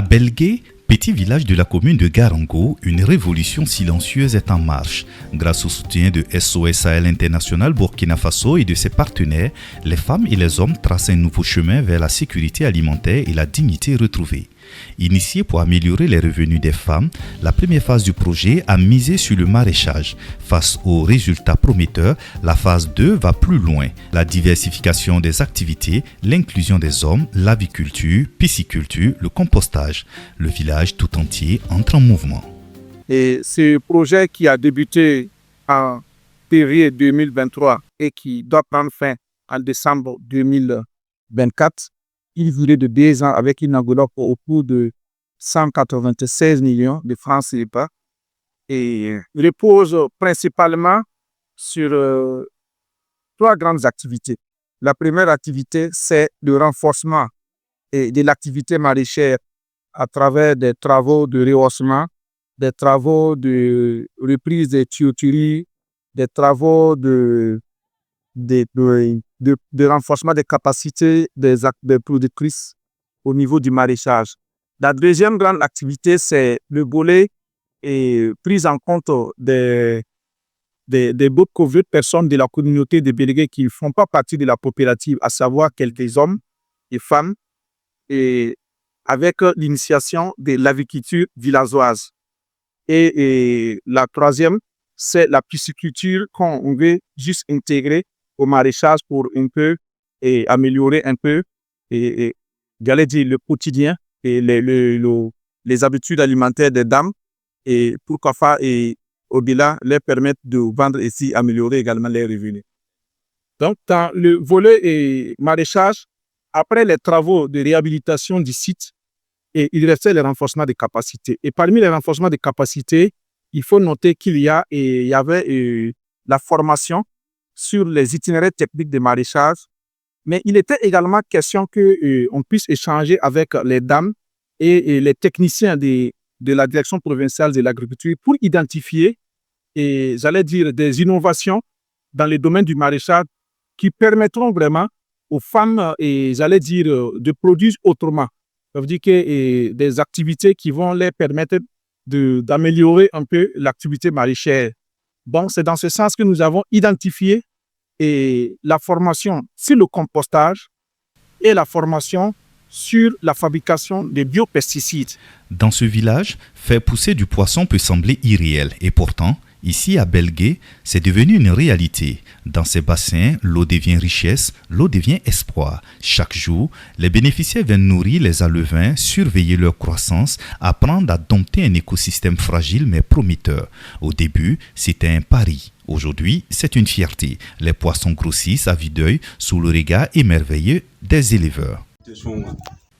À Belgué, petit village de la commune de Garango, une révolution silencieuse est en marche. Grâce au soutien de SOS Sahel International Burkina Faso et de ses partenaires, les femmes et les hommes tracent un nouveau chemin vers la sécurité alimentaire et la dignité retrouvée. Initiée pour améliorer les revenus des femmes, la première phase du projet a misé sur le maraîchage. Face aux résultats prometteurs, la phase 2 va plus loin. La diversification des activités, l'inclusion des hommes, l'aviculture, pisciculture, le compostage. Le village tout entier entre en mouvement. Et ce projet qui a débuté en février 2023 et qui doit prendre fin en décembre 2024, il durait de 2 ans avec une enveloppe au coût de 196 millions de francs CFA et repose principalement sur 3 grandes activités. La première activité, c'est le renforcement de l'activité maraîchère à travers des travaux de rehaussement, des travaux de reprise des tuyauteries, des travaux de renforcement des capacités des productrices au niveau du maraîchage. La deuxième grande activité, c'est le volet et prise en compte des beaucoup de personnes de la communauté de Belgué qui ne font pas partie de la coopérative, à savoir quelques hommes et femmes, et avec l'initiation de l'aviculture villageoise. Et la troisième, c'est la pisciculture qu'on veut juste intégrer au maraîchage pour un peu et améliorer un peu j'allais dire le quotidien et les habitudes alimentaires des dames et pourquoi pas et au-delà leur permettre de vendre et si améliorer également les revenus. Donc dans le volet et maraîchage, après les travaux de réhabilitation du site, et il restait le renforcement des capacités. Et parmi les renforcements des capacités, il faut noter qu'il y avait la formation sur les itinéraires techniques de maraîchage, mais il était également question qu'on puisse échanger avec les dames et les techniciens de la direction provinciale de l'agriculture pour identifier, et j'allais dire, des innovations dans le domaine du maraîchage qui permettront vraiment aux femmes, et j'allais dire, de produire autrement. Ça veut dire que des activités qui vont leur permettre d'améliorer un peu l'activité maraîchère. Donc, c'est dans ce sens que nous avons identifié la formation sur le compostage et la formation sur la fabrication de biopesticides. Dans ce village, faire pousser du poisson peut sembler irréel et pourtant, ici à Belgué, c'est devenu une réalité. Dans ces bassins, l'eau devient richesse, l'eau devient espoir. Chaque jour, les bénéficiaires viennent nourrir les alevins, surveiller leur croissance, apprendre à dompter un écosystème fragile mais prometteur. Au début, c'était un pari. Aujourd'hui, c'est une fierté. Les poissons grossissent à vue d'œil sous le regard émerveillé des éleveurs.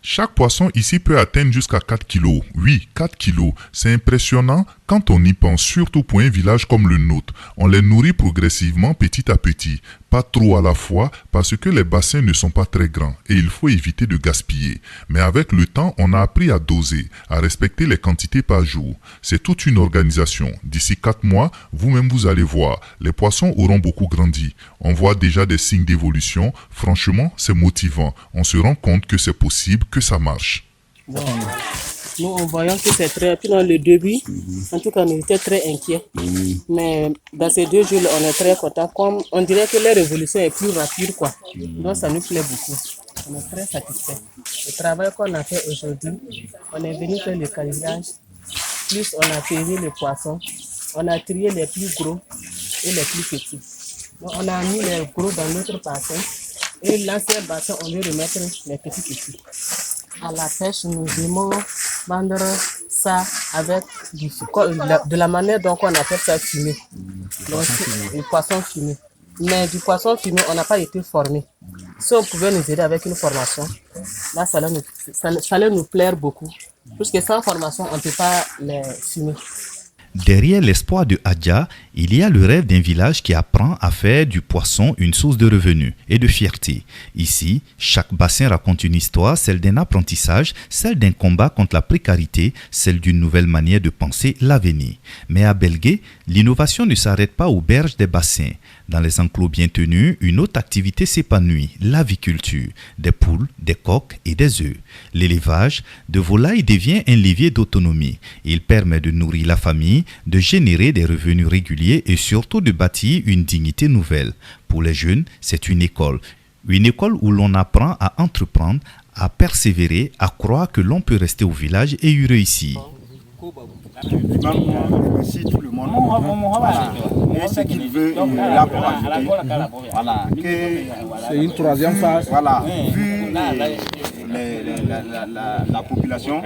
Chaque poisson ici peut atteindre jusqu'à 4 kilos. Oui, 4 kilos. C'est impressionnant quand on y pense, surtout pour un village comme le nôtre. On les nourrit progressivement petit à petit. Pas trop à la fois parce que les bassins ne sont pas très grands et il faut éviter de gaspiller. Mais avec le temps, on a appris à doser, à respecter les quantités par jour. C'est toute une organisation. D'ici 4 mois, vous-même vous allez voir, les poissons auront beaucoup grandi. On voit déjà des signes d'évolution. Franchement, c'est motivant. On se rend compte que c'est possible, que ça marche. Bon, nous, en voyant que c'est très... Puis dans le début, en tout cas, on était très inquiets. Mais dans ces 2 jours, on est très contents. Comme on dirait que la révolution est plus rapide, quoi. Donc, ça nous plaît beaucoup. On est très satisfaits. Le travail qu'on a fait aujourd'hui, on est venu faire le calibrage. Plus, on a pesé les poissons. On a trié les plus gros et les plus petits. Donc, on a mis les gros dans notre bassin. Et l'ancien bassin, on veut remettre les petits ici. À la pêche, nous aimons vendre ça avec de la manière dont on appelle ça fumé. Donc, du poisson fumé. Mais du poisson fumé, on n'a pas été formé. Si on pouvait nous aider avec une formation, là, ça allait nous plaire beaucoup. Parce que sans formation, on ne peut pas les fumer. Derrière l'espoir de Adja, il y a le rêve d'un village qui apprend à faire du poisson une source de revenus et de fierté. Ici, chaque bassin raconte une histoire, celle d'un apprentissage, celle d'un combat contre la précarité, celle d'une nouvelle manière de penser l'avenir. Mais à Belgué, l'innovation ne s'arrête pas aux berges des bassins. Dans les enclos bien tenus, une autre activité s'épanouit, l'aviculture, des poules, des coqs et des œufs. L'élevage de volailles devient un levier d'autonomie. Il permet de nourrir la famille, de générer des revenus réguliers et surtout de bâtir une dignité nouvelle. Pour les jeunes, c'est une école où l'on apprend à entreprendre, à persévérer, à croire que l'on peut rester au village et y réussir. Merci tout le monde. Voilà. Et ce qu'il veut, il a pour ajouter. Voilà. C'est une troisième phase. Voilà. Vu la population.